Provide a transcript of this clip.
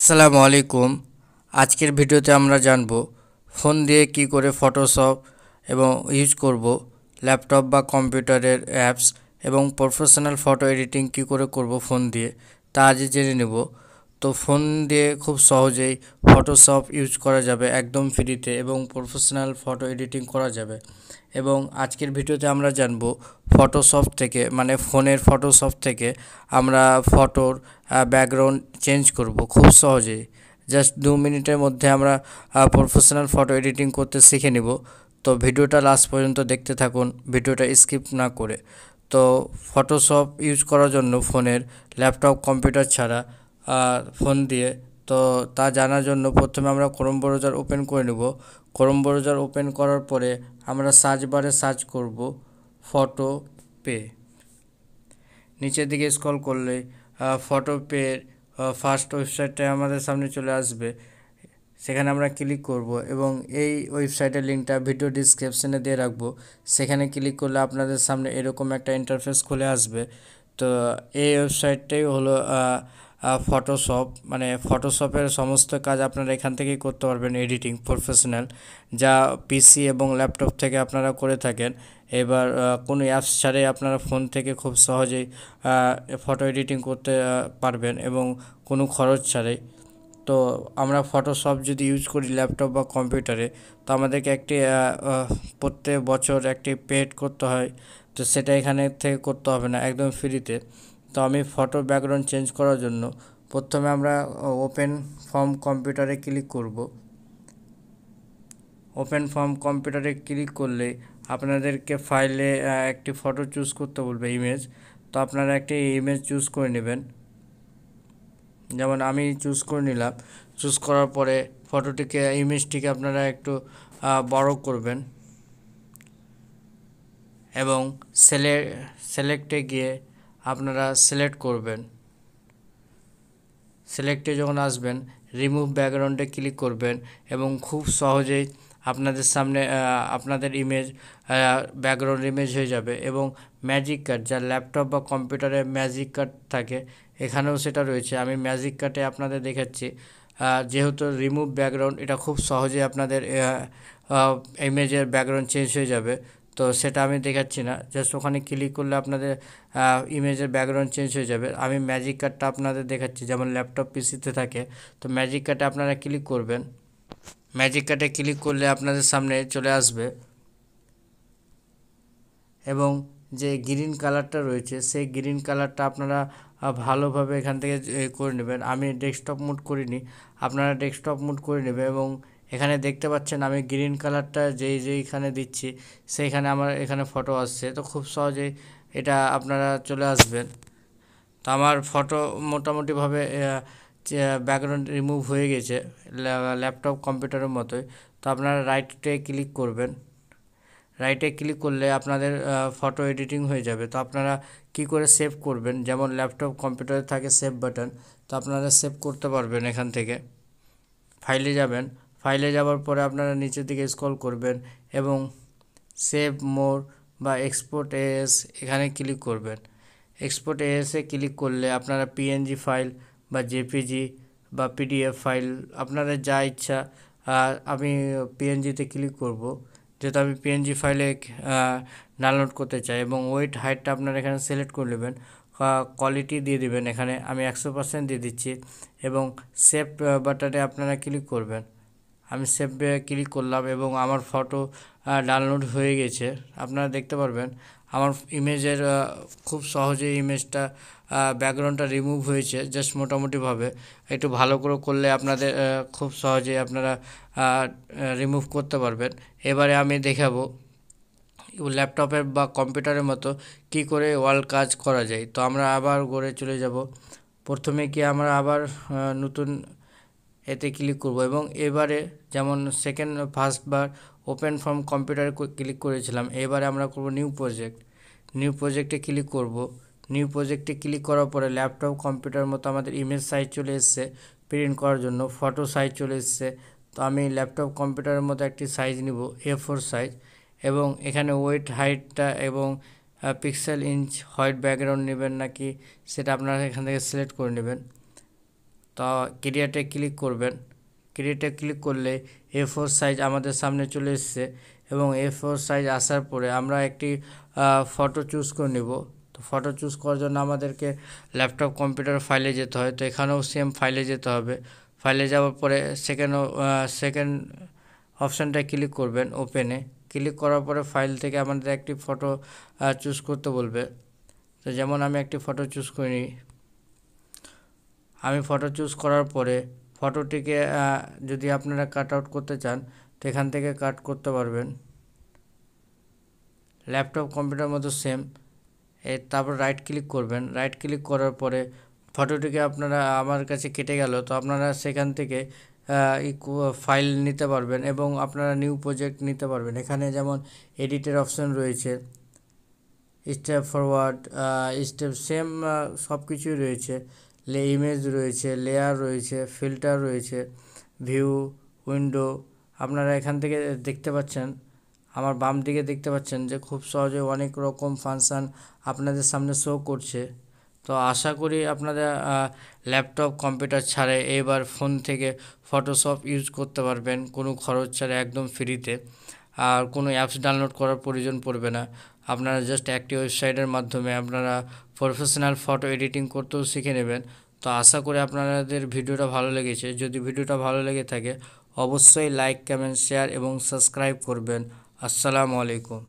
আসসালামু আলাইকুম। আজকের ভিডিওতে আমরা জানব ফোন দিয়ে কি করে ফটোশপ এবং ইউজ করব, ল্যাপটপ বা কম্পিউটারের অ্যাপস এবং প্রফেশনাল ফটো এডিটিং কি করে করব ফোন দিয়ে, তা আজই জেনে নেব। তো ফোন দিয়ে খুব সহজেই ফটোশপ ইউজ করা যাবে একদম ফ্রিতে এবং প্রফেশনাল ফটো এডিটিং করা যাবে। এবং আজকের ভিডিওতে আমরা জানব ফটোশপ থেকে, মানে ফোনের ফটোশপ থেকে আমরা ফটোর ব্যাকগ্রাউন্ড চেঞ্জ করব খুব সহজেই। জাস্ট 2 মিনিটের মধ্যে আমরা প্রফেশনাল ফটো এডিটিং করতে শিখে নিব। তো ভিডিওটা লাস্ট পর্যন্ত দেখতে থাকুন, ভিডিওটা স্কিপ না করে। তো ফটোশপ ইউজ করার জন্য ফোনের, ল্যাপটপ, কম্পিউটার ছাড়া ফোন দিয়ে, তো তা জানার জন্য প্রথমে আমরা ক্রোম ব্রাউজার ওপেন করে নেব। ক্রোম ব্রাউজার ওপেন করার পরে আমরা সার্চ বারে সার্চ করব ফটো পে। নিচের দিকে স্ক্রল করলে ফটো পের ফার্স্ট ওয়েবসাইটটা আমাদের সামনে চলে আসবে। সেখানে আমরা ক্লিক করব এবং এই ওয়েবসাইটের লিঙ্কটা ভিডিও ডিসক্রিপশনে দিয়ে রাখবো। সেখানে ক্লিক করলে আপনাদের সামনে এরকম একটা ইন্টারফেস খুলে আসবে। তো এই ওয়েবসাইটটাই হলো ফটোশপ, মানে ফটোশপের সমস্ত কাজ আপনারা এখান থেকেই করতে পারবেন, এডিটিং প্রফেশনাল, যা পিসি এবং ল্যাপটপ থেকে আপনারা করে থাকেন। এবার কোনো অ্যাপস ছাড়াই আপনারা ফোন থেকে খুব সহজেই ফটো এডিটিং করতে পারবেন এবং কোনো খরচ ছাড়াই। তো আমরা ফটোশপ যদি ইউজ করি ল্যাপটপ বা কম্পিউটারে, তো আমাদেরকে একটি প্রত্যেক বছর একটি পেড করতে হয়। তো সেটা এখানে থেকে করতে হবে না, একদম ফ্রিতে। তো আমি ফটো ব্যাকগ্রাউন্ড চেঞ্জ করার জন্য প্রথমে আমরা ওপেন ফ্রম কম্পিউটারে ক্লিক করব। ওপেন ফ্রম কম্পিউটারে ক্লিক করলে আপনাদেরকে ফাইলে একটি ফটো চুজ করতে বলবে, ইমেজ। তো আপনারা একটি ইমেজ চুজ করে নেবেন, যেমন আমি চুজ করে নিলাম। চুজ করার পরে ফটোটিকে, ইমেজটিকে আপনারা একটু বড় করবেন এবং সিলেক্টে গিয়ে আপনারা সিলেক্ট করবেন। সিলেক্টে যখন আসবেন, রিমুভ ব্যাকগ্রাউন্ডে ক্লিক করবেন এবং খুব সহজেই আপনাদের সামনে আপনাদের ইমেজ ব্যাকগ্রাউন্ড ইমেজ হয়ে যাবে। এবং ম্যাজিক কাট, যা ল্যাপটপ বা কম্পিউটারে ম্যাজিক কাট থাকে, এখানেও সেটা রয়েছে। আমি ম্যাজিক কাটে আপনাদের দেখাচ্ছি। যেহেতু রিমুভ ব্যাকগ্রাউন্ড, এটা খুব সহজেই আপনাদের ইমেজের ব্যাকগ্রাউন্ড চেঞ্জ হয়ে যাবে। তো সেটা আমি দেখাচ্ছি না, জাস্ট ওখানে ক্লিক করলে আপনাদের ইমেজের ব্যাকগ্রাউন্ড চেঞ্জ হয়ে যাবে। আমি ম্যাজিক কাটটা আপনাদের দেখাচ্ছি, যেমন ল্যাপটপ পিসিতে থাকে। তো ম্যাজিক কাটে আপনারা ক্লিক করবেন। ম্যাজিক কাটে ক্লিক করলে আপনাদের সামনে চলে আসবে এবং যে গ্রিন কালারটা রয়েছে, সেই গ্রিন কালারটা আপনারা ভালোভাবে এখান থেকে করে নেবেন। আমি ডেস্কটপ মোড করিনি, আপনারা ডেস্কটপ মোড করে নেবেন। এবং এখানে দেখতে পাচ্ছেন আমি গ্রিন কালারটা যেইখানে দিচ্ছি, সেইখানে আমার এখানে ফটো আসছে। তো খুব সহজেই এটা আপনারা চলে আসবেন। তো আমার ফটো মোটামুটিভাবে ব্যাকগ্রাউন্ড রিমুভ হয়ে গেছে, ল্যাপটপ কম্পিউটারের মতোই। তো আপনারা রাইটে ক্লিক করবেন। রাইটে ক্লিক করলে আপনাদের ফটো এডিটিং হয়ে যাবে। তো আপনারা কি করে সেভ করবেন, যেমন ল্যাপটপ কম্পিউটারে থাকে সেভ বাটন, তো আপনারা সেভ করতে পারবেন এখান থেকে। ফাইলে যাবেন, ফাইলে যাওয়ার পরে আপনারা নিচের দিকে স্ক্রল করবেন এবং সেভ মোর বা এক্সপোর্ট এএস এখানে ক্লিক করবেন। এক্সপোর্ট এএসে ক্লিক করলে আপনারা পিএনজি ফাইল বা জেপিজি বা পিডিএফ ফাইল, আপনাদের যা ইচ্ছা। আমি পিএনজিতে ক্লিক করব, যেহেতু আমি পিএনজি ফাইলে ডাউনলোড করতে চাই। এবং ওয়েট হাইটটা আপনারা এখানে সিলেক্ট করে নেবেন। কোয়ালিটি দিয়ে দিবেন, এখানে আমি 100% দিয়ে দিচ্ছি এবং সেভ বাটনে আপনারা ক্লিক করবেন। আমি সেভে ক্লিক করলাম এবং আমার ফটো ডাউনলোড হয়ে গেছে। আপনারা দেখতে পারবেন আমার ইমেজের খুব সহজে ইমেজটা ব্যাকগ্রাউন্ডটা রিমুভ হয়েছে, জাস্ট মোটামুটিভাবে। একটু ভালো করে করলে আপনাদের খুব সহজেই আপনারা রিমুভ করতে পারবেন। এবারে আমি দেখাবো ল্যাপটপের বা কম্পিউটারের মতো কি করে ওয়াল কাজ করা যায়। তো আমরা আবার ঘরে চলে যাব। প্রথমে কি আমরা আবার নতুন এতে ক্লিক করব এবং এবারে যেমন ফার্স্টবার ওপেন ফ্রম কম্পিউটারে ক্লিক করেছিলাম, এবারে আমরা করব নিউ প্রজেক্ট। নিউ প্রজেক্টে ক্লিক করব। নিউ প্রজেক্টে ক্লিক করার পরে ল্যাপটপ কম্পিউটার মতো আমাদের ইমেজ সাইজ চলে এসছে প্রিন্ট করার জন্য, ফটো সাইজ চলে এসছে। তো আমি ল্যাপটপ কম্পিউটারের মতো একটি সাইজ নিব, A4 সাইজ। এবং এখানে ওয়েট হাইটটা এবং পিক্সেল ইঞ্চ হোয়াইট ব্যাকগ্রাউন্ড নেবেন নাকি সেটা আপনারা এখান থেকে সিলেক্ট করে নেবেন। তো ক্রিয়েটে ক্লিক করবেন। ক্রিয়েটে ক্লিক করলে A4 সাইজ আমাদের সামনে চলে এসেছে এবং A4 সাইজ আসার পরে আমরা একটি ফটো চুজ করে নেব। তো ফটো চুজ করার জন্য আমাদেরকে ল্যাপটপ কম্পিউটার ফাইলে যেতে হয়। তো এখানেও সেম ফাইলে যেতে হবে। ফাইলে যাওয়ার পরে সেকেন্ড অপশানটায় ক্লিক করবেন, ওপেনে ক্লিক করার পরে ফাইল থেকে আমাদের একটি ফটো চুজ করতে বলবে। তো যেমন আমি একটি ফটো চুজ করে নিই। আমি ফটো চুজ করার পরে ফটোটিকে যদি আপনারা কাট আউট করতে চান তো এখান থেকে কাট করতে পারবেন। ল্যাপটপ কম্পিউটার মতো সেম। তারপর রাইট ক্লিক করবেন। রাইট ক্লিক করার পরে ফটোটিকে আপনারা আমার কাছে কেটে গেল, তো আপনারা সেখান থেকে ফাইল নিতে পারবেন এবং আপনারা নিউ প্রজেক্ট নিতে পারবেন। এখানে যেমন এডিটের অপশন রয়েছে, স্টেপ ফরওয়ার্ড, স্টেপ সেম সব কিছুই রয়েছে। ইমেজ রয়েছে, লেয়ার রয়েছে, ফিল্টার রয়েছে, ভিউ, উইন্ডো। আপনারা এখান থেকে দেখতে পাচ্ছেন, আমার বাম দিকে দেখতে পাচ্ছেন যে খুব সহজে অনেক রকম ফাংশান আপনাদের সামনে শো করছে। তো আশা করি আপনারা ল্যাপটপ কম্পিউটার ছাড়াই এবার ফোন থেকে ফটোশপ ইউজ করতে পারবেন কোনো খরচ ছাড়া, একদম ফ্রিতে। আর কোনো অ্যাপস ডাউনলোড করার প্রয়োজন পড়বে না। আপনারা জাস্ট একটি ওয়েবসাইটের মাধ্যমে আপনারা প্রফেশনাল ফটো এডিটিং করতেও শিখে নেবেন। তো আশা করি আপনাদের ভিডিওটা ভালো লেগেছে। যদি ভিডিওটা ভালো লেগে থাকে অবশ্যই লাইক, কমেন্ট, শেয়ার এবং সাবস্ক্রাইব করবেন। আসসালামু আলাইকুম।